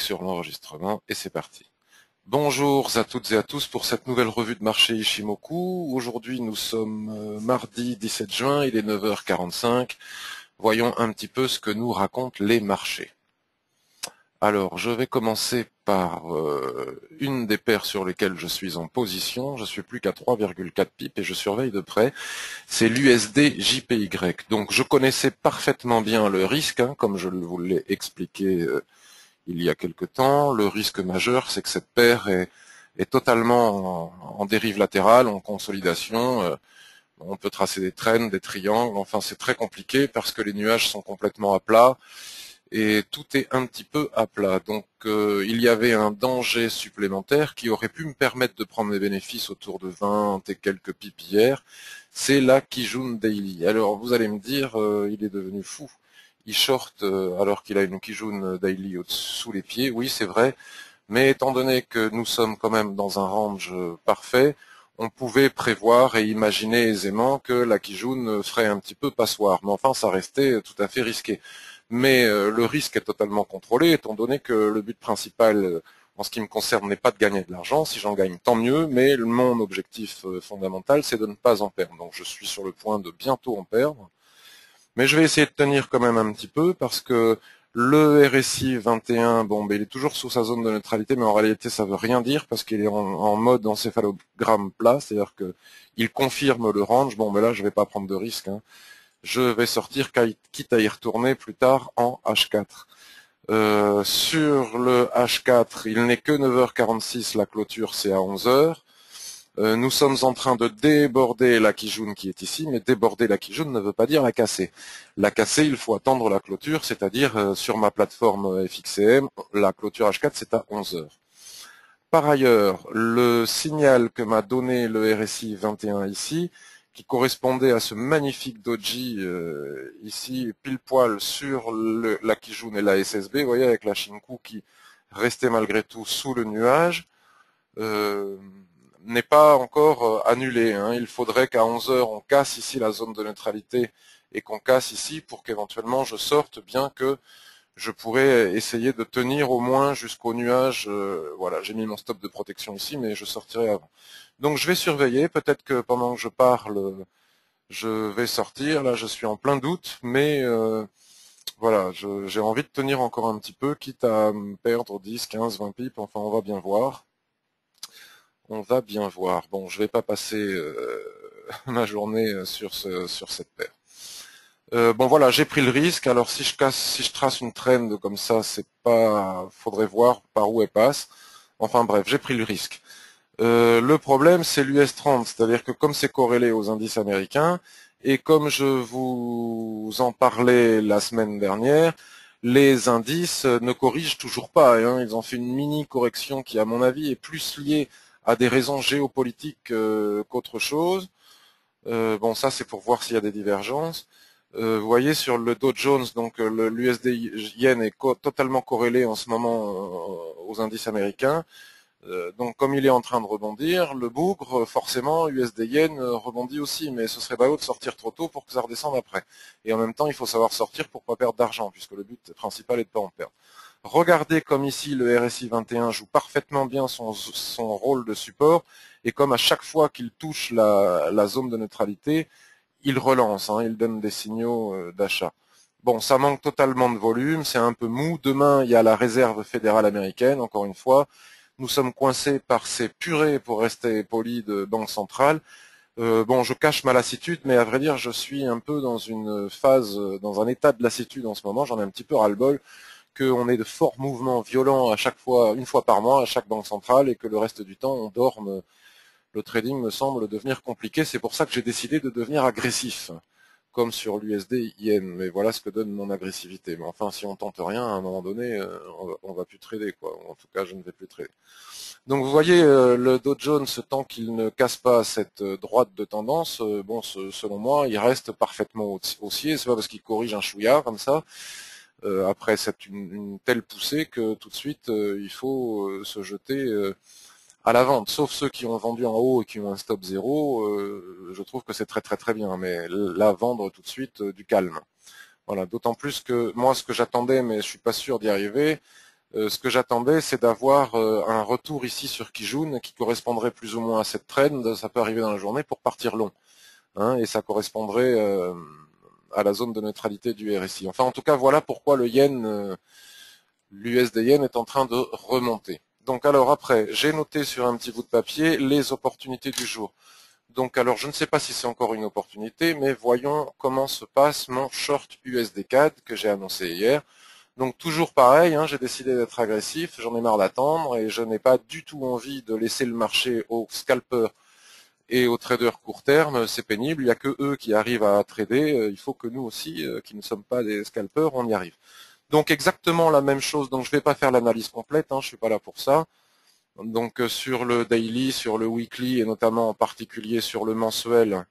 sur l'enregistrement et c'est parti. Bonjour à toutes et à tous pour cette nouvelle revue de marché Ishimoku. Aujourd'hui nous sommes mardi 17 juin, il est 9h45. Voyons un petit peu ce que nous racontent les marchés. Alors je vais commencer par une des paires sur lesquelles je suis en position. Je suis plus qu'à 3,4 pips et je surveille de près. C'est l'USD JPY. Donc je connaissais parfaitement bien le risque, comme je vous l'ai expliqué il y a quelque temps. Le risque majeur, c'est que cette paire est totalement en dérive latérale, en consolidation. On peut tracer des traînes, des triangles. Enfin, c'est très compliqué parce que les nuages sont complètement à plat et tout est un petit peu à plat. Donc, il y avait un danger supplémentaire qui aurait pu me permettre de prendre des bénéfices autour de 20 et quelques pips hier. C'est la Kijun Daily. Alors, vous allez me dire, il est devenu fou. Il short alors qu'il a une Kijun Daily sous les pieds. Oui, c'est vrai. Mais étant donné que nous sommes quand même dans un range parfait, on pouvait prévoir et imaginer aisément que la Kijun ferait un petit peu passoire. Mais enfin, ça restait tout à fait risqué. Mais le risque est totalement contrôlé, étant donné que le but principal, en ce qui me concerne, n'est pas de gagner de l'argent. Si j'en gagne, tant mieux, mais mon objectif fondamental, c'est de ne pas en perdre. Donc je suis sur le point de bientôt en perdre. Mais je vais essayer de tenir quand même un petit peu parce que le RSI 21, bon, ben, il est toujours sous sa zone de neutralité, mais en réalité, ça veut rien dire parce qu'il est en mode encéphalogramme plat, c'est-à-dire que il confirme le range. Bon, mais là, je vais pas prendre de risque. Je vais sortir, quitte à y retourner plus tard en H4. Sur le H4, il n'est que 9h46, la clôture c'est à 11h. Nous sommes en train de déborder la Kijun qui est ici, mais déborder la Kijun ne veut pas dire la casser. La casser, il faut attendre la clôture, c'est-à-dire sur ma plateforme FXCM, la clôture H4 c'est à 11h. Par ailleurs, le signal que m'a donné le RSI 21 ici, qui correspondait à ce magnifique doji ici, pile poil sur la Kijun et la SSB, vous voyez, avec la Shinku qui restait malgré tout sous le nuage, n'est pas encore annulé. Il faudrait qu'à 11h, on casse ici la zone de neutralité et qu'on casse ici pour qu'éventuellement je sorte, bien que je pourrais essayer de tenir au moins jusqu'au nuage. Voilà, j'ai mis mon stop de protection ici, mais je sortirai avant. Donc je vais surveiller, peut-être que pendant que je parle, je vais sortir. Là, je suis en plein doute, mais voilà, j'ai envie de tenir encore un petit peu, quitte à me perdre 10, 15, 20 pips, enfin on va bien voir. On va bien voir. Bon, je vais pas passer ma journée sur cette paire. Bon voilà, j'ai pris le risque. Alors si je trace une trend comme ça, c'est pas, faudrait voir par où elle passe. Enfin bref, j'ai pris le risque. Le problème, c'est l'US 30, c'est-à-dire que comme c'est corrélé aux indices américains, et comme je vous en parlais la semaine dernière, les indices ne corrigent toujours pas. Ils ont fait une mini correction qui, à mon avis, est plus liée à des raisons géopolitiques qu'autre chose. Bon, ça c'est pour voir s'il y a des divergences. Vous voyez sur le Dow Jones, donc l'USD Yen est totalement corrélé en ce moment aux indices américains. Donc comme il est en train de rebondir, le bougre, forcément, USD Yen rebondit aussi, mais ce serait ballot de sortir trop tôt pour que ça redescende après. Et en même temps, il faut savoir sortir pour ne pas perdre d'argent, puisque le but principal est de ne pas en perdre. Regardez comme ici le RSI 21 joue parfaitement bien son rôle de support, et comme à chaque fois qu'il touche la zone de neutralité, il relance, il donne des signaux d'achat. Bon, ça manque totalement de volume, c'est un peu mou. Demain, il y a la réserve fédérale américaine, encore une fois. Nous sommes coincés par ces purées, pour rester poli, de banque centrale. Bon, je cache ma lassitude, mais à vrai dire, je suis un peu dans une phase, dans un état de lassitude en ce moment. J'en ai un petit peu ras-le-bol qu'on ait de forts mouvements violents à chaque fois, une fois par mois, à chaque banque centrale, et que le reste du temps, on dorme. Le trading me semble devenir compliqué. C'est pour ça que j'ai décidé de devenir agressif, comme sur l'USD Yen. Mais voilà ce que donne mon agressivité. Mais enfin, si on tente rien, à un moment donné, on va plus trader, quoi. En tout cas, je ne vais plus trader. Donc vous voyez, le Dow Jones, tant qu'il ne casse pas cette droite de tendance, bon, selon moi, il reste parfaitement haussier. C'est pas parce qu'il corrige un chouïa comme ça, après une telle poussée, que tout de suite, il faut se jeter à la vente. Sauf ceux qui ont vendu en haut et qui ont un stop zéro, je trouve que c'est très très très bien. Mais là, vendre tout de suite, du calme. Voilà, d'autant plus que moi, ce que j'attendais, mais je suis pas sûr d'y arriver, Ce que j'attendais, c'est d'avoir un retour ici sur Kijun qui correspondrait plus ou moins à cette trend. Ça peut arriver dans la journée pour partir long, hein, et ça correspondrait à la zone de neutralité du RSI. Enfin, en tout cas, voilà pourquoi le yen, l'USD yen est en train de remonter. Donc alors après, j'ai noté sur un petit bout de papier les opportunités du jour. Donc alors je ne sais pas si c'est encore une opportunité, mais voyons comment se passe mon short USD CAD que j'ai annoncé hier. Donc toujours pareil, hein, j'ai décidé d'être agressif, j'en ai marre d'attendre et je n'ai pas du tout envie de laisser le marché aux scalpers et aux traders court terme, c'est pénible, il n'y a que eux qui arrivent à trader, il faut que nous aussi, qui ne sommes pas des scalpers, on y arrive. Donc exactement la même chose, donc je ne vais pas faire l'analyse complète, hein, je ne suis pas là pour ça. Donc sur le daily, sur le weekly et notamment en particulier sur le mensuel,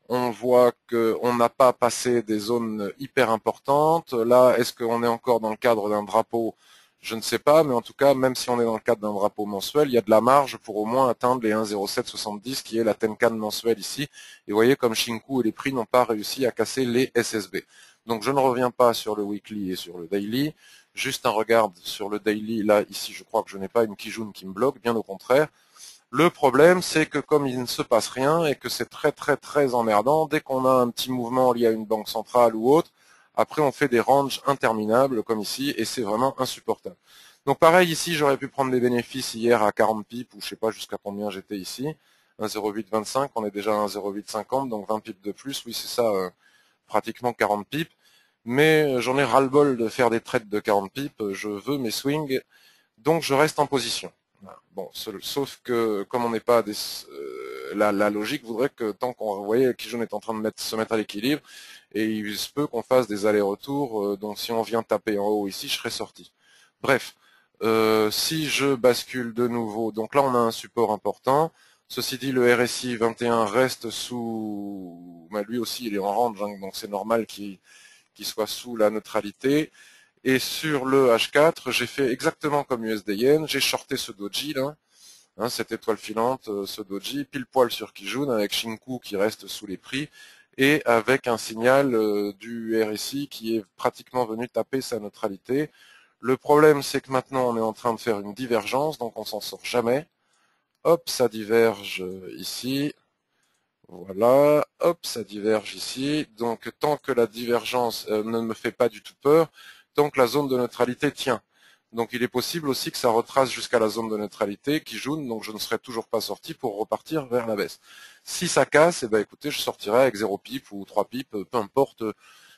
on voit qu'on n'a pas passé des zones hyper importantes. Là, est-ce qu'on est encore dans le cadre d'un drapeau? Je ne sais pas, mais en tout cas, même si on est dans le cadre d'un drapeau mensuel, il y a de la marge pour au moins atteindre les 1,0770 qui est la Tenkan mensuelle ici. Et vous voyez comme Shinku et les prix n'ont pas réussi à casser les SSB. Donc je ne reviens pas sur le weekly et sur le daily. Juste un regard sur le daily. Là, ici, je crois que je n'ai pas une Kijun qui me bloque, bien au contraire. Le problème, c'est que comme il ne se passe rien et que c'est très très très emmerdant, dès qu'on a un petit mouvement lié à une banque centrale ou autre, après on fait des ranges interminables comme ici et c'est vraiment insupportable. Donc pareil ici, j'aurais pu prendre des bénéfices hier à 40 pips ou je sais pas jusqu'à combien j'étais ici. 1,0825, on est déjà à 1,0850, donc 20 pips de plus, oui c'est ça, pratiquement 40 pips. Mais j'en ai ras-le-bol de faire des trades de 40 pips, je veux mes swings, donc je reste en position. Bon, sauf que comme on n'est pas des, la logique voudrait que tant qu'on voyait Kijun est en train de se mettre à l'équilibre, et il se peut qu'on fasse des allers-retours, donc si on vient taper en haut ici, je serais sorti. Bref, si je bascule de nouveau, donc là on a un support important. Ceci dit, le RSI 21 reste sous, bah, lui aussi il est en range, hein, donc c'est normal qu'il soit sous la neutralité. Et sur le H4, j'ai fait exactement comme USD Yen, j'ai shorté ce doji là, hein, cette étoile filante, ce doji, pile poil sur Kijun avec Shinku qui reste sous les prix et avec un signal du RSI qui est pratiquement venu taper sa neutralité. Le problème c'est que maintenant on est en train de faire une divergence, donc on s'en sort jamais. Hop, ça diverge ici. Voilà, hop, ça diverge ici. Donc tant que la divergence ne me fait pas du tout peur, tant que la zone de neutralité tient. Donc il est possible aussi que ça retrace jusqu'à la zone de neutralité qui jaune, donc je ne serai toujours pas sorti pour repartir vers la baisse. Si ça casse, eh ben écoutez, je sortirai avec 0 pips ou 3 pips, peu importe.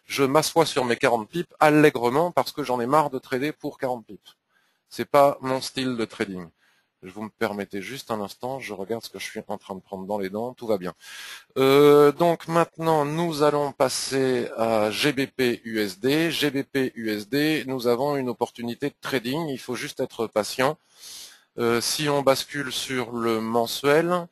Je m'assois sur mes 40 pips allègrement parce que j'en ai marre de trader pour 40 pips. C'est pas mon style de trading. Vous me permettez juste un instant, je regarde ce que je suis en train de prendre dans les dents, tout va bien. Donc maintenant, nous allons passer à GBP USD. GBP USD, nous avons une opportunité de trading, il faut juste être patient. Si on bascule sur le mensuel,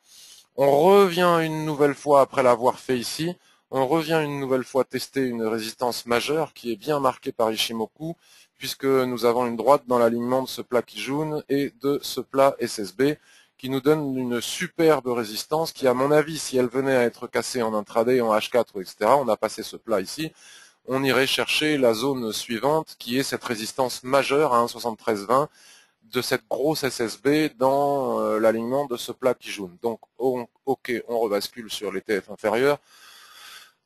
on revient une nouvelle fois après l'avoir fait ici, on revient une nouvelle fois tester une résistance majeure qui est bien marquée par Ishimoku, puisque nous avons une droite dans l'alignement de ce plat Kijun et de ce plat SSB, qui nous donne une superbe résistance qui, à mon avis, si elle venait à être cassée en intraday, en H4, etc., on a passé ce plat ici, on irait chercher la zone suivante, qui est cette résistance majeure à 1,7320, de cette grosse SSB dans l'alignement de ce plat Kijun. Donc, ok, on rebascule sur les TF inférieurs.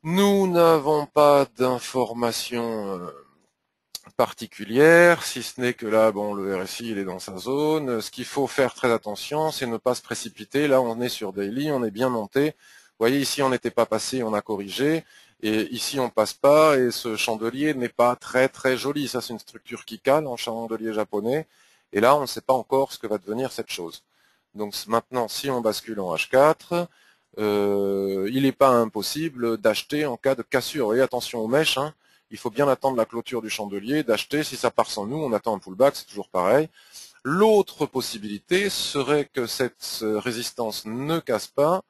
Nous n'avons pas d'informations particulière, si ce n'est que là, bon, le RSI, il est dans sa zone. Ce qu'il faut faire très attention, c'est ne pas se précipiter. Là, on est sur daily, on est bien monté. Vous voyez, ici, on n'était pas passé, on a corrigé. Et ici, on passe pas, et ce chandelier n'est pas très très joli. Ça, c'est une structure qui cale en chandelier japonais. Et là, on ne sait pas encore ce que va devenir cette chose. Donc maintenant, si on bascule en H4, il n'est pas impossible d'acheter en cas de cassure. Vous voyez, attention aux mèches, hein. Il faut bien attendre la clôture du chandelier, d'acheter. Si ça part sans nous, on attend un pullback, c'est toujours pareil. L'autre possibilité serait que cette résistance ne casse pas.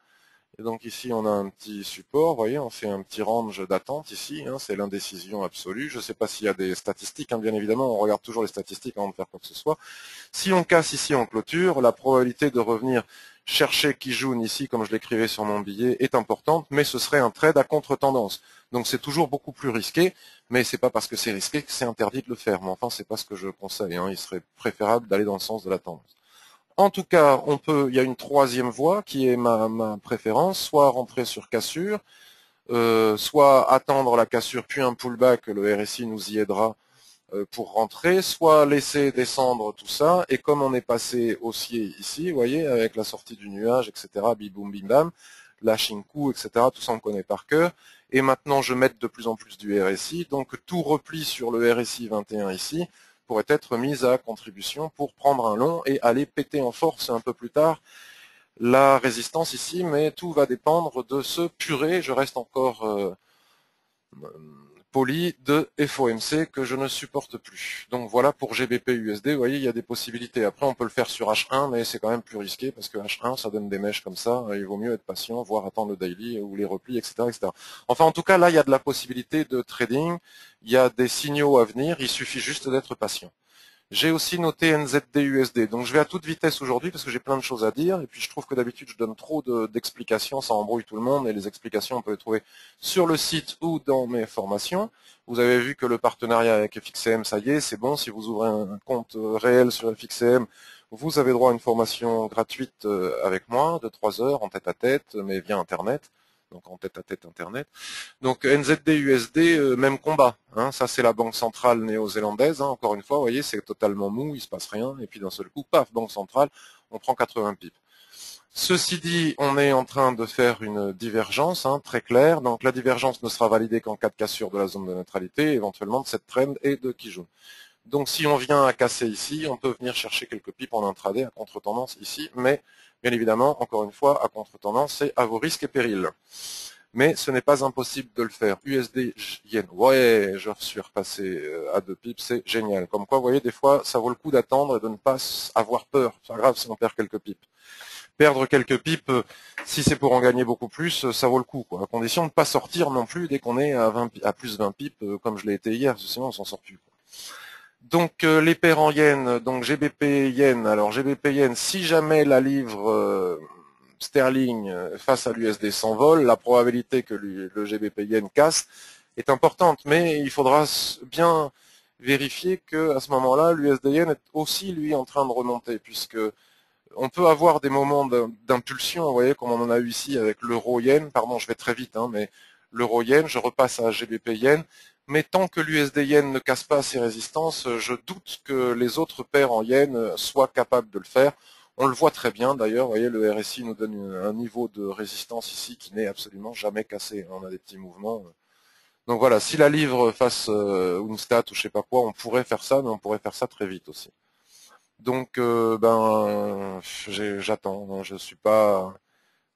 Et donc ici, on a un petit support. Vous voyez, on fait un petit range d'attente ici. Hein, c'est l'indécision absolue. Je ne sais pas s'il y a des statistiques. Hein, bien évidemment, on regarde toujours les statistiques avant de faire quoi que ce soit. Si on casse ici en clôture, la probabilité de revenir chercher Kijun ici, comme je l'écrivais sur mon billet, est importante, mais ce serait un trade à contre-tendance. Donc c'est toujours beaucoup plus risqué, mais c'est pas parce que c'est risqué que c'est interdit de le faire. Mais enfin, c'est pas ce que je conseille, hein. Il serait préférable d'aller dans le sens de la tendance. En tout cas, il y a une troisième voie qui est ma préférence, soit rentrer sur cassure, soit attendre la cassure puis un pullback, le RSI nous y aidera pour rentrer, soit laisser descendre tout ça, et comme on est passé haussier ici, vous voyez, avec la sortie du nuage, etc., bim boum bim bam, la Shinku, etc., tout ça on connaît par cœur, et maintenant je mets de plus en plus du RSI, donc tout repli sur le RSI 21 ici pourrait être mis à contribution pour prendre un long et aller péter en force un peu plus tard la résistance ici, mais tout va dépendre de ce purée, je reste encore poli de FOMC que je ne supporte plus. Donc voilà pour GBP USD, vous voyez, il y a des possibilités. Après, on peut le faire sur H1, mais c'est quand même plus risqué parce que H1, ça donne des mèches comme ça. Il vaut mieux être patient, voire attendre le daily ou les replis, etc., etc. Enfin, en tout cas, là, il y a de la possibilité de trading. Il y a des signaux à venir. Il suffit juste d'être patient. J'ai aussi noté NZD-USD, donc je vais à toute vitesse aujourd'hui parce que j'ai plein de choses à dire, et puis je trouve que d'habitude je donne trop d'explications, ça embrouille tout le monde, et les explications on peut les trouver sur le site ou dans mes formations. Vous avez vu que le partenariat avec FXCM, ça y est, c'est bon, si vous ouvrez un compte réel sur FXCM, vous avez droit à une formation gratuite avec moi de 3 heures en tête-à-tête, mais via Internet, donc en tête-à-tête Internet. Donc NZD-USD, même combat. Hein, ça c'est la banque centrale néo-zélandaise. Hein, encore une fois, vous voyez, c'est totalement mou, il se passe rien. Et puis d'un seul coup, paf, banque centrale, on prend 80 pips. Ceci dit, on est en train de faire une divergence très claire. Donc la divergence ne sera validée qu'en cas de cassure de la zone de neutralité, éventuellement de cette trend et de Kijun. Donc si on vient à casser ici, on peut venir chercher quelques pips en intraday à contre-tendance ici, mais bien évidemment, encore une fois, à contre-tendance, c'est à vos risques et périls. Mais ce n'est pas impossible de le faire. USD Yen, ouais, je suis repassé à 2 pips, c'est génial. Comme quoi, vous voyez, des fois, ça vaut le coup d'attendre et de ne pas avoir peur. C'est pas grave si on perd quelques pips. Perdre quelques pips, si c'est pour en gagner beaucoup plus, ça vaut le coup, quoi. À condition de ne pas sortir non plus dès qu'on est à plus 20 pips, comme je l'ai été hier, sinon on s'en sort plus, quoi. Donc les paires en yens, donc GBP yen. Alors GBP yen, si jamais la livre sterling face à l'USD s'envole, la probabilité que le GBP yen casse est importante, mais il faudra bien vérifier que à ce moment-là, l'USD yen est aussi lui en train de remonter, puisque on peut avoir des moments d'impulsion, vous voyez, comme on en a eu ici avec l'euro yen. Pardon, je vais très vite, hein, mais l'euro yen, je repasse à GBP yen. Mais tant que l'USD yen ne casse pas ses résistances, je doute que les autres paires en yen soient capables de le faire. On le voit très bien d'ailleurs, vous voyez, le RSI nous donne un niveau de résistance ici qui n'est absolument jamais cassé. On a des petits mouvements. Donc voilà, si la livre fasse une stat ou je sais pas quoi, on pourrait faire ça, mais on pourrait faire ça très vite aussi. Donc j'attends, hein, je ne suis pas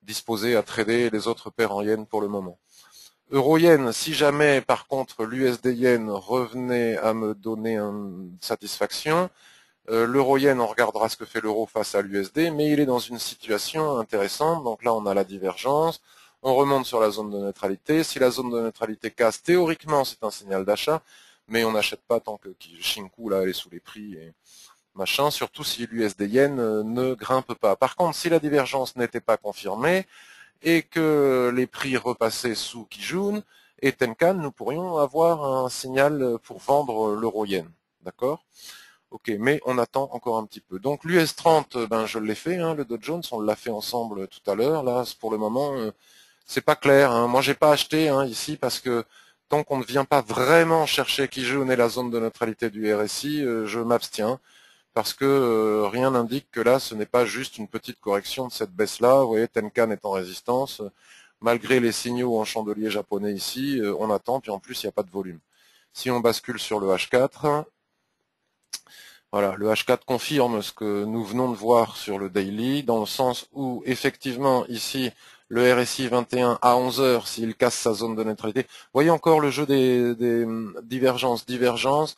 disposé à trader les autres paires en yens pour le moment. Euro-yen, si jamais par contre l'USD yen revenait à me donner une satisfaction, l'euro-yen, on regardera ce que fait l'euro face à l'USD, mais il est dans une situation intéressante. Donc là, on a la divergence. On remonte sur la zone de neutralité. Si la zone de neutralité casse, théoriquement, c'est un signal d'achat, mais on n'achète pas tant que Shinku, là, elle est sous les prix et machin, surtout si l'USD yen ne grimpe pas. Par contre, si la divergence n'était pas confirmée et que les prix repassaient sous Kijun et Tenkan, nous pourrions avoir un signal pour vendre l'euro-yen. D'accord ? Ok, mais on attend encore un petit peu. Donc l'US 30, ben je l'ai fait, hein, le Dow Jones, on l'a fait ensemble tout à l'heure. Là, pour le moment, c'est pas clair. Hein. Moi, j'ai pas acheté ici parce que tant qu'on ne vient pas vraiment chercher Kijun et la zone de neutralité du RSI, je m'abstiens parce que rien n'indique que là, ce n'est pas juste une petite correction de cette baisse-là. Vous voyez, Tenkan est en résistance. Malgré les signaux en chandelier japonais ici, on attend, puis en plus, il n'y a pas de volume. Si on bascule sur le H4, voilà, le H4 confirme ce que nous venons de voir sur le daily, dans le sens où, effectivement, ici, le RSI 21 à 11 heures, s'il casse sa zone de neutralité. Vous voyez encore le jeu des divergences, divergence,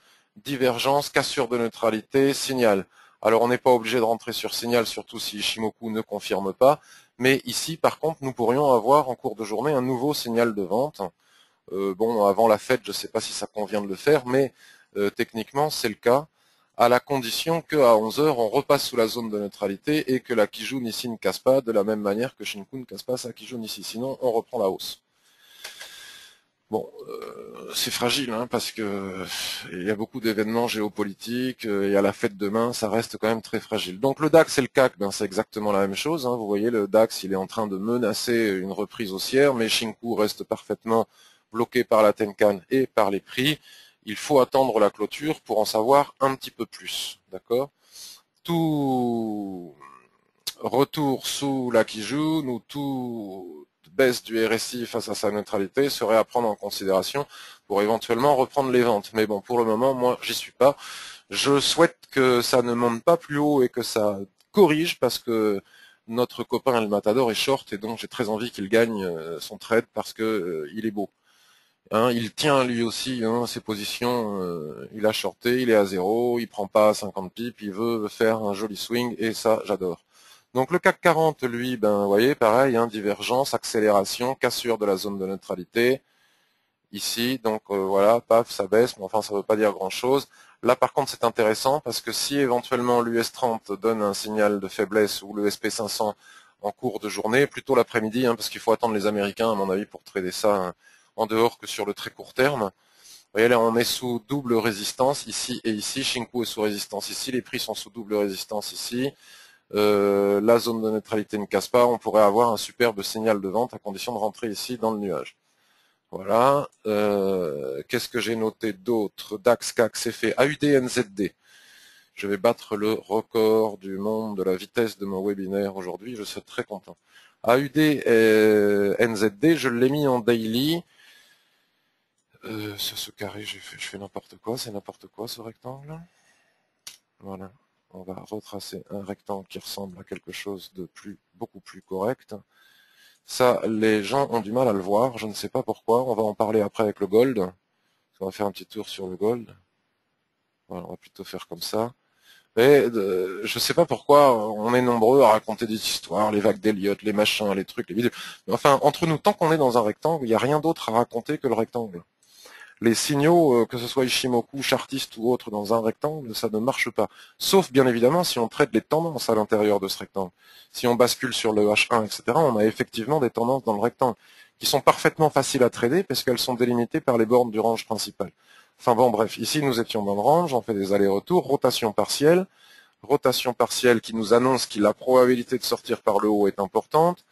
cassure de neutralité, signal. Alors, on n'est pas obligé de rentrer sur signal, surtout si Ishimoku ne confirme pas. Mais ici, par contre, nous pourrions avoir en cours de journée un nouveau signal de vente. Bon, avant la fête, je ne sais pas si ça convient de le faire, mais techniquement, c'est le cas. à la condition qu'à 11 heures, on repasse sous la zone de neutralité et que la Kijun ici ne casse pas de la même manière que Shinku ne casse pas sa Kijun ici. Sinon, on reprend la hausse. Bon, c'est fragile, hein, parce que il y a beaucoup d'événements géopolitiques, et à la fête demain, ça reste quand même très fragile. Donc le DAX et le CAC, ben, c'est exactement la même chose. Hein. Vous voyez, le DAX, il est en train de menacer une reprise haussière, mais Shinku reste parfaitement bloqué par la Tenkan et par les prix. Il faut attendre la clôture pour en savoir un petit peu plus, d'accord? Tout retour sous la Kijun ou tout baisse du RSI face à sa neutralité serait à prendre en considération pour éventuellement reprendre les ventes. Mais bon, pour le moment, moi, j'y suis pas. Je souhaite que ça ne monte pas plus haut et que ça corrige parce que notre copain El Matador est short et donc j'ai très envie qu'il gagne son trade parce que il est beau. Hein, il tient lui aussi ses positions, il a shorté, il est à zéro, il prend pas 50 pips, il veut faire un joli swing et ça j'adore. Donc le CAC 40, lui, ben vous voyez, pareil, divergence, accélération, cassure de la zone de neutralité, ici, donc voilà, paf, ça baisse, mais enfin ça ne veut pas dire grand chose. Là par contre c'est intéressant parce que si éventuellement l'US 30 donne un signal de faiblesse ou le SP 500 en cours de journée, plutôt l'après-midi, parce qu'il faut attendre les Américains à mon avis pour trader ça en dehors que sur le très court terme. Vous voyez là on est sous double résistance ici et ici, Shinku est sous résistance ici, les prix sont sous double résistance ici. La zone de neutralité ne casse pas, on pourrait avoir un superbe signal de vente à condition de rentrer ici dans le nuage. Voilà. Qu'est-ce que j'ai noté d'autre? DAX, CAC, c'est fait. AUD, NZD. Je vais battre le record du monde de la vitesse de mon webinaire aujourd'hui. Je serai très content. AUD et NZD, je l'ai mis en daily. Ce carré, je fais n'importe quoi. C'est n'importe quoi ce rectangle. Voilà. On va retracer un rectangle qui ressemble à quelque chose de beaucoup plus correct. Ça, les gens ont du mal à le voir, je ne sais pas pourquoi. On va en parler après avec le gold. On va faire un petit tour sur le gold. Voilà, on va plutôt faire comme ça. Mais je ne sais pas pourquoi on est nombreux à raconter des histoires, les vagues d'Elliott, les machins, les trucs, les vidéos. Mais enfin, entre nous, tant qu'on est dans un rectangle, il n'y a rien d'autre à raconter que le rectangle. Les signaux, que ce soit Ishimoku, chartiste ou autre dans un rectangle, ça ne marche pas. Sauf, bien évidemment, si on traite les tendances à l'intérieur de ce rectangle. Si on bascule sur le H1, etc., on a effectivement des tendances dans le rectangle qui sont parfaitement faciles à trader parce qu'elles sont délimitées par les bornes du range principal. Enfin bon, bref, ici nous étions dans le range, on fait des allers-retours, rotation partielle qui nous annonce que la probabilité de sortir par le haut est importante.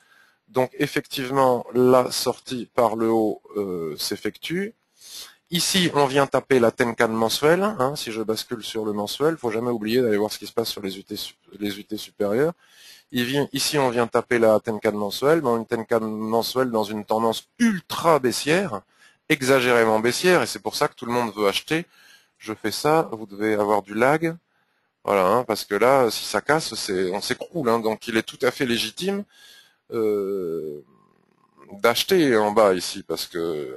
Donc effectivement, la sortie par le haut s'effectue. Ici, on vient taper la Tenkan mensuelle. Si je bascule sur le mensuel, il ne faut jamais oublier d'aller voir ce qui se passe sur les UT supérieures. Ici, on vient taper la Tenkan mensuelle, dans une Tenkan mensuelle dans une tendance ultra baissière, exagérément baissière, et c'est pour ça que tout le monde veut acheter. Je fais ça, vous devez avoir du lag. Voilà, parce que là, si ça casse, on s'écroule. Donc il est tout à fait légitime d'acheter en bas ici, parce que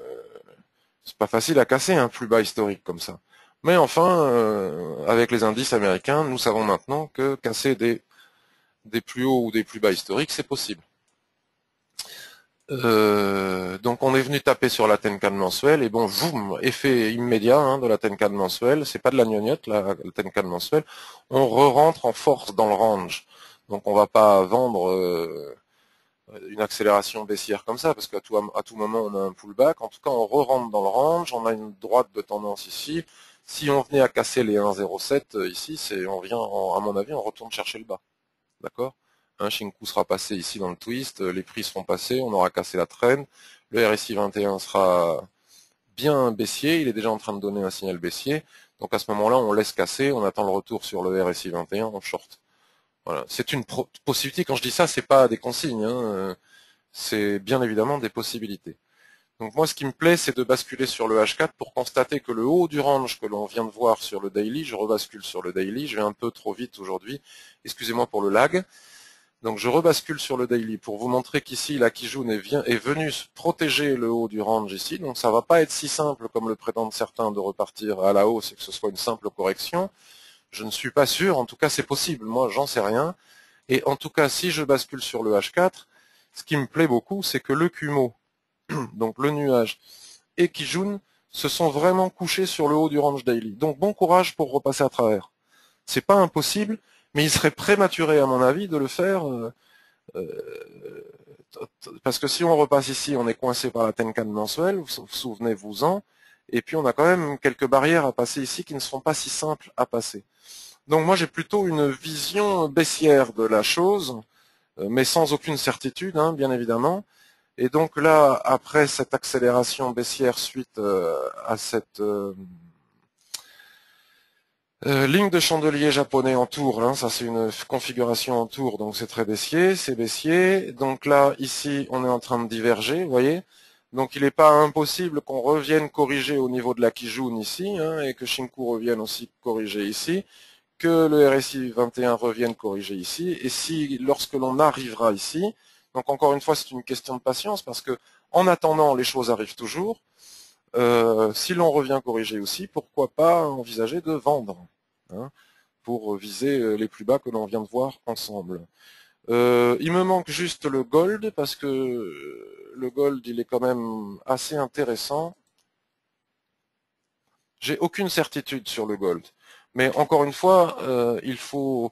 c'est pas facile à casser un plus bas historique comme ça. Mais enfin, avec les indices américains, nous savons maintenant que casser des plus hauts ou des plus bas historiques, c'est possible. Donc on est venu taper sur la Tenkan mensuelle et bon, boum, effet immédiat de la Tenkan mensuelle, c'est pas de la gnognotte la Tenkan mensuelle, on re-rentre en force dans le range. Donc on va pas vendre une accélération baissière comme ça, parce qu'à tout moment on a un pullback. En tout cas, on re-rentre dans le range, on a une droite de tendance ici. Si on venait à casser les 1,07 ici, on vient, à mon avis, on retourne chercher le bas. D'accord? Shinku sera passé ici dans le twist, les prix seront passés, on aura cassé la traîne, le RSI 21 sera bien baissier, il est déjà en train de donner un signal baissier. Donc à ce moment-là, on laisse casser, on attend le retour sur le RSI 21 en short. Voilà. C'est une possibilité. Quand je dis ça, c'est pas des consignes. C'est bien évidemment des possibilités. Donc moi, ce qui me plaît, c'est de basculer sur le H4 pour constater que le haut du range que l'on vient de voir sur le daily, je rebascule sur le daily. Je vais un peu trop vite aujourd'hui. Excusez-moi pour le lag. Donc je rebascule sur le daily pour vous montrer qu'ici, la Kijun est venue protéger le haut du range ici. Donc ça va pas être si simple comme le prétendent certains de repartir à la hausse et que ce soit une simple correction. Je ne suis pas sûr, en tout cas c'est possible, moi j'en sais rien. Et en tout cas, si je bascule sur le H4, ce qui me plaît beaucoup, c'est que le Kumo, donc le nuage, et Kijun se sont vraiment couchés sur le haut du range daily. Donc bon courage pour repasser à travers. C'est pas impossible, mais il serait prématuré à mon avis de le faire parce que si on repasse ici, on est coincé par la Tenkan mensuelle, vous souvenez-vous-en, et puis on a quand même quelques barrières à passer ici qui ne seront pas si simples à passer. Donc moi j'ai plutôt une vision baissière de la chose, mais sans aucune certitude, hein, bien évidemment. Et donc là, après cette accélération baissière suite à cette ligne de chandelier japonais en tour, hein, ça c'est une configuration en tour, donc c'est très baissier, c'est baissier. Donc là, ici, on est en train de diverger, vous voyez. Donc il n'est pas impossible qu'on revienne corriger au niveau de la Kijun ici, hein, et que Shinku revienne aussi corriger ici, que le RSI 21 revienne corriger ici, et si lorsque l'on arrivera ici, donc encore une fois c'est une question de patience, parce que en attendant les choses arrivent toujours, si l'on revient corriger aussi, pourquoi pas envisager de vendre, hein, pour viser les plus bas que l'on vient de voir ensemble. Il me manque juste le gold, parce que le gold il est quand même assez intéressant. J'ai aucune certitude sur le gold. Mais encore une fois, il faut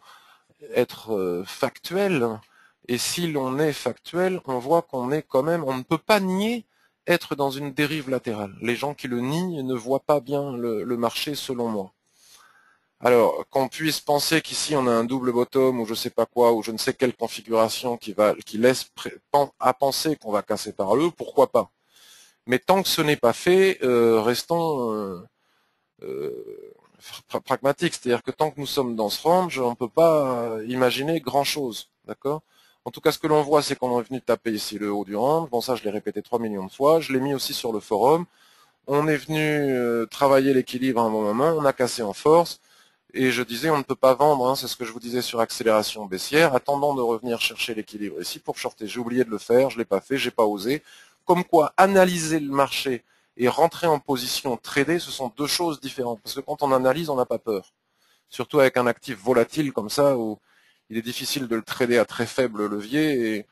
être factuel. Et si l'on est factuel, on voit qu'on est quand même, on ne peut pas nier être dans une dérive latérale. Les gens qui le nient ne voient pas bien le marché selon moi. Alors, qu'on puisse penser qu'ici on a un double bottom ou je sais pas quoi, ou je ne sais quelle configuration qui laisse à penser qu'on va casser par eux, pourquoi pas. Mais tant que ce n'est pas fait, restons pragmatique, c'est-à-dire que tant que nous sommes dans ce range, on ne peut pas imaginer grand-chose, d'accord? En tout cas, ce que l'on voit, c'est qu'on est venu taper ici le haut du range. Bon, ça, je l'ai répété 3 millions de fois. Je l'ai mis aussi sur le forum. On est venu travailler l'équilibre à un bon moment. On a cassé en force. Et je disais, on ne peut pas vendre, hein, c'est ce que je vous disais sur accélération baissière, attendant de revenir chercher l'équilibre ici pour shorter. J'ai oublié de le faire, je l'ai pas fait, j'ai pas osé. Comme quoi, analyser le marché et rentrer en position trader, ce sont deux choses différentes. Parce que quand on analyse, on n'a pas peur. Surtout avec un actif volatile comme ça, où il est difficile de le trader à très faible levier.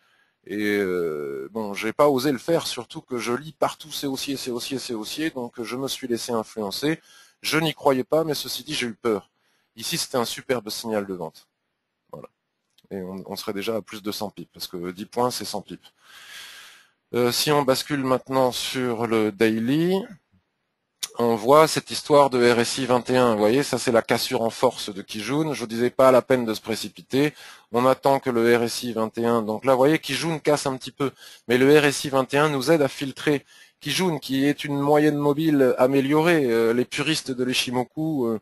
Bon, j'ai pas osé le faire, surtout que je lis partout c'est haussier, c'est haussier, c'est haussier, donc je me suis laissé influencer. Je n'y croyais pas, mais ceci dit, j'ai eu peur. Ici, c'était un superbe signal de vente. Voilà. Et on serait déjà à plus de 100 pips, parce que 10 points, c'est 100 pips. Si on bascule maintenant sur le daily, on voit cette histoire de RSI 21. Vous voyez, ça c'est la cassure en force de Kijun. Je vous disais pas à la peine de se précipiter. On attend que le RSI 21. Donc là, vous voyez, Kijun casse un petit peu, mais le RSI 21 nous aide à filtrer Kijun, qui est une moyenne mobile améliorée. Les puristes de l'Ishimoku,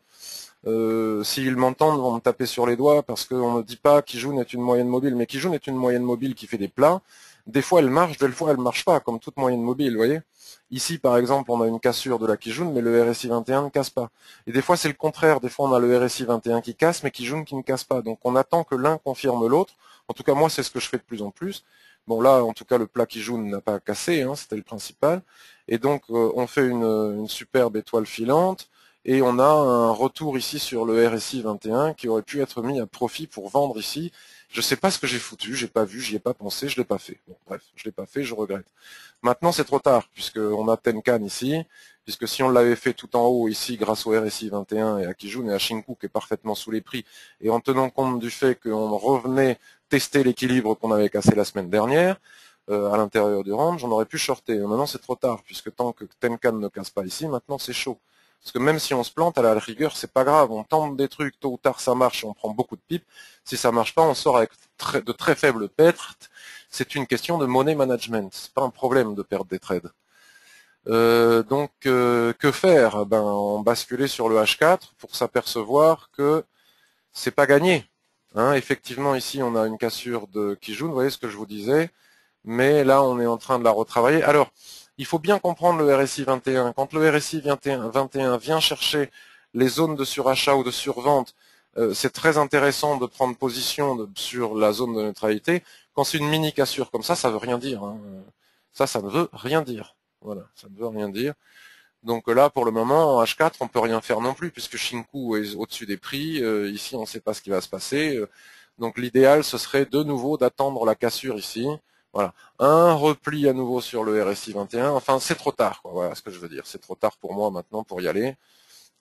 s'ils m'entendent, vont me taper sur les doigts parce qu'on ne dit pas Kijun est une moyenne mobile, mais Kijun est une moyenne mobile qui fait des plats. Des fois elle marche, des fois elle marche pas, comme toute moyenne mobile, vous voyez. Ici, par exemple, on a une cassure de la Kijun, mais le RSI 21 ne casse pas. Et des fois, c'est le contraire. Des fois, on a le RSI 21 qui casse, mais Kijun qui ne casse pas. Donc, on attend que l'un confirme l'autre. En tout cas, moi, c'est ce que je fais de plus en plus. Bon, là, en tout cas, le plat Kijun n'a pas cassé, hein, c'était le principal. Et donc, on fait une superbe étoile filante. Et on a un retour ici sur le RSI 21 qui aurait pu être mis à profit pour vendre ici. Je ne sais pas ce que j'ai foutu, j'ai pas vu, j'y ai pas pensé, je l'ai pas fait. Bon, bref, je l'ai pas fait, je regrette. Maintenant, c'est trop tard, puisqu'on a Tenkan ici, puisque si on l'avait fait tout en haut ici, grâce au RSI 21 et à Kijun et à Shinku, qui est parfaitement sous les prix, et en tenant compte du fait qu'on revenait tester l'équilibre qu'on avait cassé la semaine dernière, à l'intérieur du range, on aurait pu shorter. Maintenant, c'est trop tard, puisque tant que Tenkan ne casse pas ici, maintenant c'est chaud. Parce que même si on se plante, à la rigueur, c'est pas grave. On tente des trucs, tôt ou tard ça marche et on prend beaucoup de pipes. Si ça marche pas, on sort avec de très faibles pertes. C'est une question de money management. C'est pas un problème de perdre des trades. Donc, que faire? Ben, on basculer sur le H4 pour s'apercevoir que c'est pas gagné. Hein, effectivement, ici, on a une cassure de Kijun. Vous voyez ce que je vous disais. Mais là, on est en train de la retravailler. Alors, il faut bien comprendre le RSI 21. Quand le RSI 21 vient chercher les zones de surachat ou de survente, c'est très intéressant de prendre position sur la zone de neutralité. Quand c'est une mini cassure comme ça veut rien dire. Hein. Ça ne veut rien dire. Voilà, ça ne veut rien dire. Donc là, pour le moment, en H4, on peut rien faire non plus, puisque Shinku est au-dessus des prix. Ici, on ne sait pas ce qui va se passer. Donc l'idéal, ce serait de nouveau d'attendre la cassure ici. Voilà, un repli à nouveau sur le RSI 21. Enfin, c'est trop tard, quoi. Voilà ce que je veux dire. C'est trop tard pour moi maintenant pour y aller.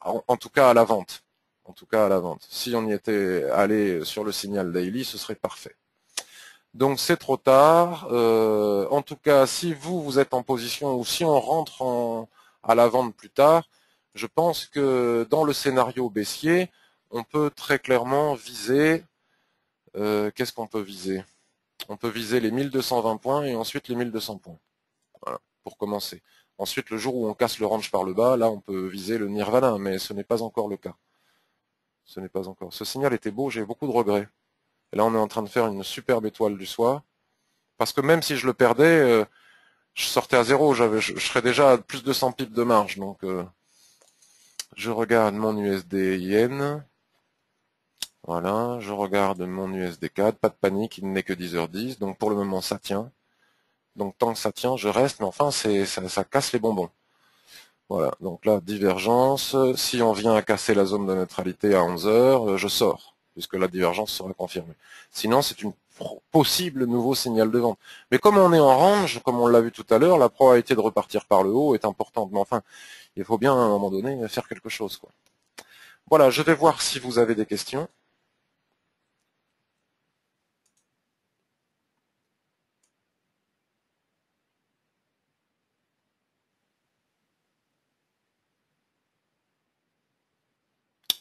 En tout cas, à la vente. en tout cas à la vente. Si on y était allé sur le signal daily, ce serait parfait. Donc c'est trop tard. En tout cas, si vous êtes en position ou si on rentre à la vente plus tard, je pense que dans le scénario baissier, on peut très clairement viser. Qu'est-ce qu'on peut viser? On peut viser les 1220 points et ensuite les 1200 points. Voilà, pour commencer. Ensuite, le jour où on casse le range par le bas, là, on peut viser le nirvana, mais ce n'est pas encore le cas. Ce n'est pas encore. Ce signal était beau, j'ai beaucoup de regrets. Et là, on est en train de faire une superbe étoile du soir. Parce que même si je le perdais, je sortais à zéro, je serais déjà à plus de 100 pips de marge. Donc, je regarde mon USD Yen. Voilà, je regarde mon USD CAD. Pas de panique, il n'est que 10h10. Donc, pour le moment, ça tient. Donc, tant que ça tient, je reste. Mais enfin, ça casse les bonbons. Voilà, donc là, divergence. Si on vient à casser la zone de neutralité à 11 heures, je sors, puisque la divergence sera confirmée. Sinon, c'est une possible nouveau signal de vente. Mais comme on est en range, comme on l'a vu tout à l'heure, la probabilité de repartir par le haut est importante. Mais enfin, il faut bien à un moment donné faire quelque chose, quoi. Voilà, je vais voir si vous avez des questions.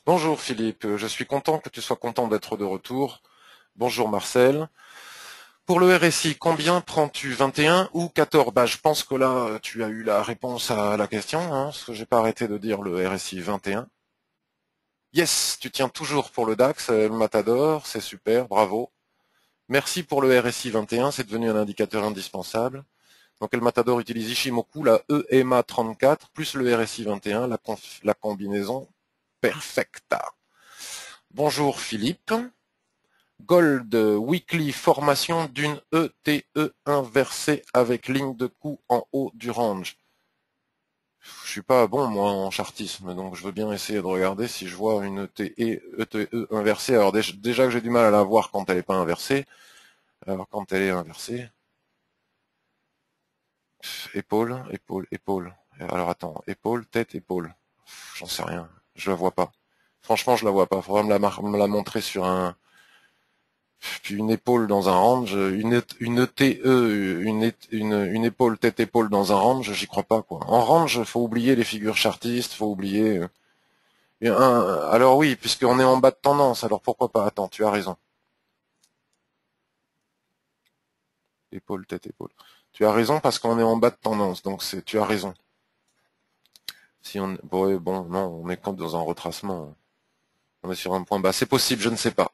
Bonjour Philippe, je suis content que tu sois content d'être de retour. Bonjour Marcel. Pour le RSI, combien prends-tu? 21 ou 14? Bah, je pense que là, tu as eu la réponse à la question, hein, parce que j'ai pas arrêté de dire le RSI 21. Yes, tu tiens toujours pour le DAX, le Matador, c'est super, bravo. Merci pour le RSI 21, c'est devenu un indicateur indispensable. Donc le Matador utilise Ishimoku, la EMA 34, plus le RSI 21, la combinaison perfecta. Bonjour Philippe. Gold Weekly formation d'une ETE inversée avec ligne de coup en haut du range. Je suis pas bon moi en chartisme, donc je veux bien essayer de regarder si je vois une ETE inversée. Alors déjà que j'ai du mal à la voir quand elle n'est pas inversée. Alors quand elle est inversée, épaule, épaule, épaule. Alors attends, épaule, tête, épaule. J'en sais rien, je la vois pas. Franchement, je la vois pas. Faudra me la montrer sur un. Puis une épaule dans un range, une TE, une épaule tête-épaule dans un range, j'y crois pas quoi. En range, faut oublier les figures chartistes, faut oublier. Alors oui, puisqu'on est en bas de tendance, alors pourquoi pas? Attends, tu as raison. Épaule, tête-épaule. Tu as raison parce qu'on est en bas de tendance, donc tu as raison. Si on, bon, ouais, bon, non, on est quand dans un retracement. On est sur un point bas. C'est possible, je ne sais pas.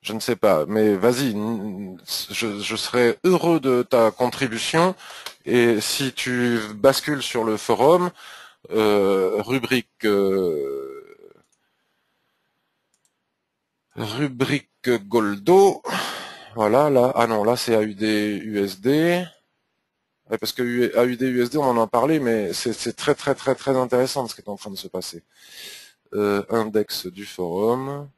Je ne sais pas, mais vas-y, je serais heureux de ta contribution. Et si tu bascules sur le forum, rubrique Goldo, voilà, là, ah non, là c'est AUD USD. Ouais, parce que AUD USD, on en a parlé, mais c'est très très très très intéressant ce qui est en train de se passer. Index du forum.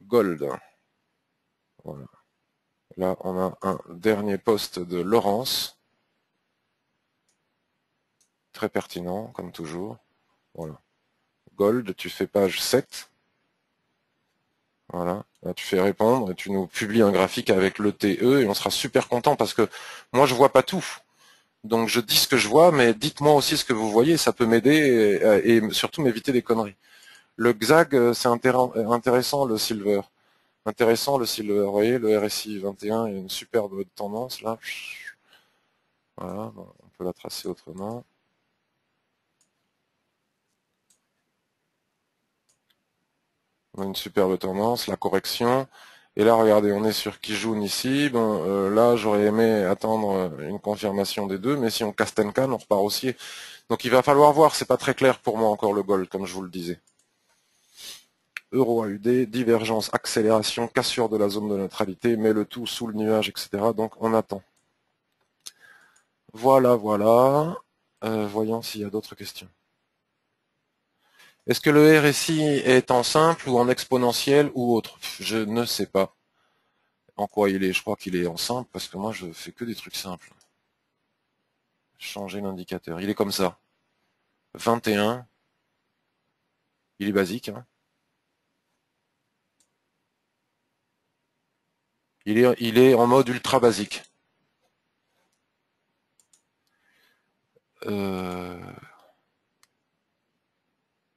Gold. Voilà. Là, on a un dernier post de Laurence. Très pertinent, comme toujours. Voilà. Gold, tu fais page 7. Voilà. Là, tu fais répondre et tu nous publies un graphique avec le TE et on sera super content parce que moi, je vois pas tout. Donc, je dis ce que je vois, mais dites-moi aussi ce que vous voyez. Ça peut m'aider et surtout m'éviter des conneries. Le XAG, c'est intéressant, le silver. Intéressant, le silver. Vous voyez, le RSI 21 est une superbe tendance, là. Voilà, on peut la tracer autrement. On a une superbe tendance, la correction. Et là, regardez, on est sur Kijun ici. Bon, là, j'aurais aimé attendre une confirmation des deux, mais si on casse Tenkan, on repart haussier. Donc il va falloir voir, c'est pas très clair pour moi encore le gold, comme je vous le disais. Euro AUD, divergence, accélération, cassure de la zone de neutralité, met le tout sous le nuage, etc. Donc on attend. Voilà, voilà. Voyons s'il y a d'autres questions. Est-ce que le RSI est en simple ou en exponentiel ou autre? Je ne sais pas en quoi il est. Je crois qu'il est en simple parce que moi je fais que des trucs simples. Changer l'indicateur. Il est comme ça. 21. Il est basique. Hein. Il est en mode ultra basique.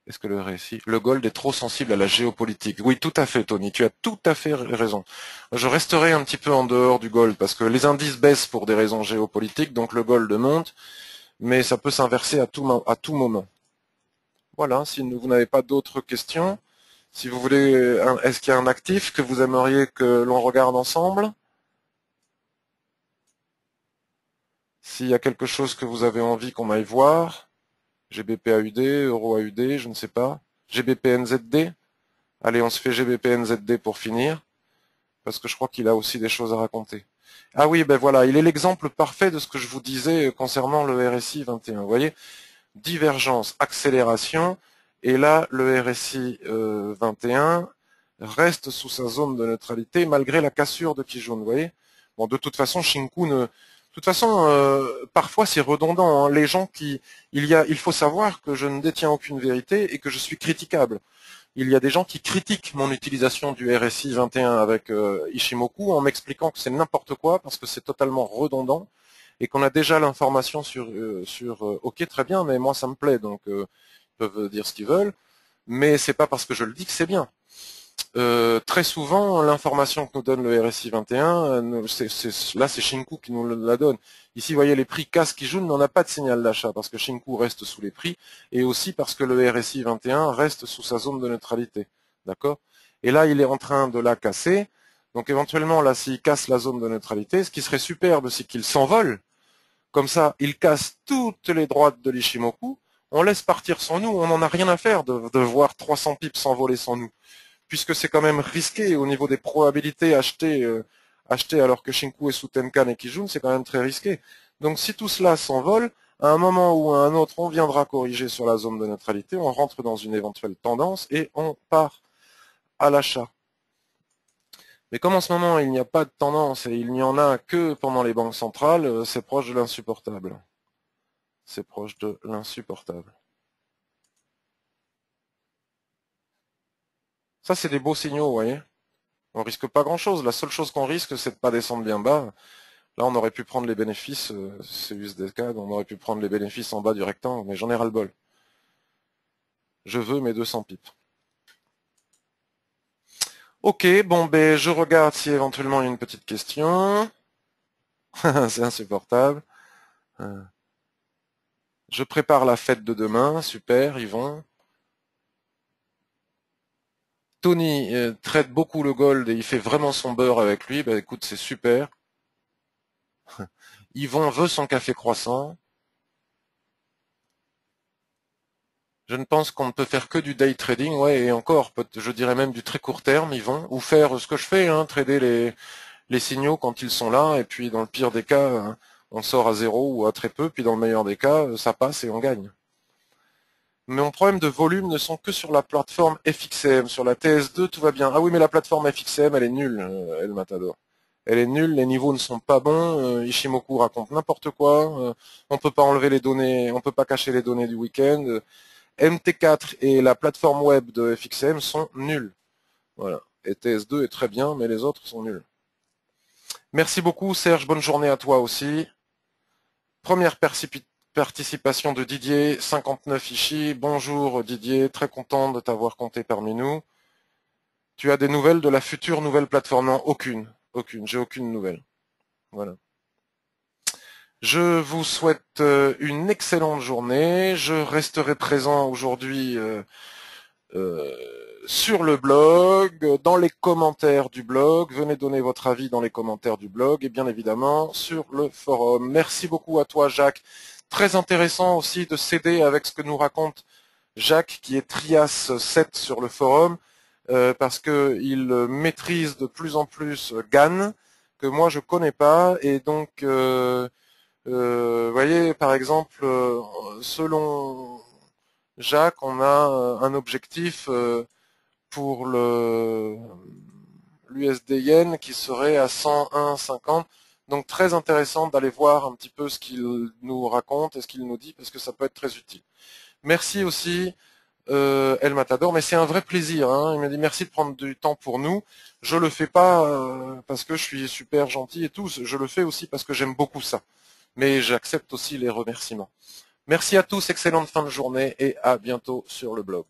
Est-ce que le récit, le gold est trop sensible à la géopolitique? Oui, tout à fait, Tony. Tu as tout à fait raison. Je resterai un petit peu en dehors du gold parce que les indices baissent pour des raisons géopolitiques, donc le gold monte, mais ça peut s'inverser à tout moment. Voilà. Si vous n'avez pas d'autres questions, si vous voulez, est-ce qu'il y a un actif que vous aimeriez que l'on regarde ensemble? S'il y a quelque chose que vous avez envie qu'on aille voir, GBP AUD, Euro AUD, je ne sais pas. GBP NZD. Allez, on se fait GBP NZD pour finir, parce que je crois qu'il a aussi des choses à raconter. Ah oui, ben voilà, il est l'exemple parfait de ce que je vous disais concernant le RSI 21. Vous voyez, divergence, accélération, et là, le RSI 21 reste sous sa zone de neutralité malgré la cassure de Kijun, vous voyez. Bon, de toute façon, Shinku ne... De toute façon, parfois c'est redondant. Hein. Les gens qui... Il faut savoir que je ne détiens aucune vérité et que je suis critiquable. Il y a des gens qui critiquent mon utilisation du RSI 21 avec Ishimoku en m'expliquant que c'est n'importe quoi parce que c'est totalement redondant et qu'on a déjà l'information sur ok, très bien, mais moi ça me plaît, donc ils peuvent dire ce qu'ils veulent, mais c'est pas parce que je le dis que c'est bien. Très souvent, l'information que nous donne le RSI 21, là c'est Shinku qui nous la donne. Ici, vous voyez, les prix cassent qui jouent, on n'a pas de signal d'achat parce que Shinku reste sous les prix et aussi parce que le RSI 21 reste sous sa zone de neutralité. D'accord? Et là, il est en train de la casser. Donc éventuellement, là, s'il casse la zone de neutralité, ce qui serait superbe, c'est qu'il s'envole. Comme ça, il casse toutes les droites de l'Ishimoku. On laisse partir sans nous. On n'en a rien à faire de voir 300 pips s'envoler sans nous, puisque c'est quand même risqué au niveau des probabilités achetées alors que Shinku est sous Tenkan et Kijun, c'est quand même très risqué. Donc si tout cela s'envole, à un moment ou à un autre, on viendra corriger sur la zone de neutralité, on rentre dans une éventuelle tendance et on part à l'achat. Mais comme en ce moment il n'y a pas de tendance et il n'y en a que pendant les banques centrales, c'est proche de l'insupportable. C'est proche de l'insupportable. Ça, c'est des beaux signaux, vous voyez. On risque pas grand-chose. La seule chose qu'on risque, c'est de pas descendre bien bas. Là, on aurait pu prendre les bénéfices, c'est USDK, on aurait pu prendre les bénéfices en bas du rectangle, mais j'en ai ras-le-bol. Je veux mes 200 pips. Ok, bon, ben, je regarde si éventuellement il y a une petite question. C'est insupportable. Je prépare la fête de demain, super, Yvon. Tony traite beaucoup le gold et il fait vraiment son beurre avec lui. Ben écoute, c'est super. Yvon veut son café croissant. Je ne pense qu'on ne peut faire que du day trading, ouais, et encore, je dirais même du très court terme, Yvon, ou faire ce que je fais, hein, trader les signaux quand ils sont là, et puis dans le pire des cas, on sort à zéro ou à très peu, puis dans le meilleur des cas, ça passe et on gagne. Mais mon problème de volume ne sont que sur la plateforme FXM. Sur la TS2, tout va bien. Ah oui, mais la plateforme FXM, elle est nulle, El Matador. Elle est nulle, les niveaux ne sont pas bons, Ishimoku raconte n'importe quoi, on peut pas enlever les données, on peut pas cacher les données du week-end, MT4 et la plateforme web de FXM sont nuls. Voilà. Et TS2 est très bien, mais les autres sont nuls. Merci beaucoup, Serge. Bonne journée à toi aussi. Première participation de Didier, 59 Ichi. Bonjour Didier, très content de t'avoir compté parmi nous. Tu as des nouvelles de la future nouvelle plateforme? Non, aucune. Aucune. J'ai aucune nouvelle. Voilà. Je vous souhaite une excellente journée. Je resterai présent aujourd'hui sur le blog, dans les commentaires du blog. Venez donner votre avis dans les commentaires du blog et bien évidemment sur le forum. Merci beaucoup à toi, Jacques. Très intéressant aussi de s'aider avec ce que nous raconte Jacques, qui est Trias 7 sur le forum, parce qu'il maîtrise de plus en plus GAN, que moi je connais pas, et donc vous voyez, par exemple, selon Jacques, on a un objectif pour l'USD Yen qui serait à 101,50. Donc très intéressant d'aller voir un petit peu ce qu'il nous raconte et ce qu'il nous dit, parce que ça peut être très utile. Merci aussi El Matador, mais c'est un vrai plaisir. Hein. Il m'a dit merci de prendre du temps pour nous. Je le fais pas parce que je suis super gentil et tout, je le fais aussi parce que j'aime beaucoup ça. Mais j'accepte aussi les remerciements. Merci à tous, excellente fin de journée et à bientôt sur le blog.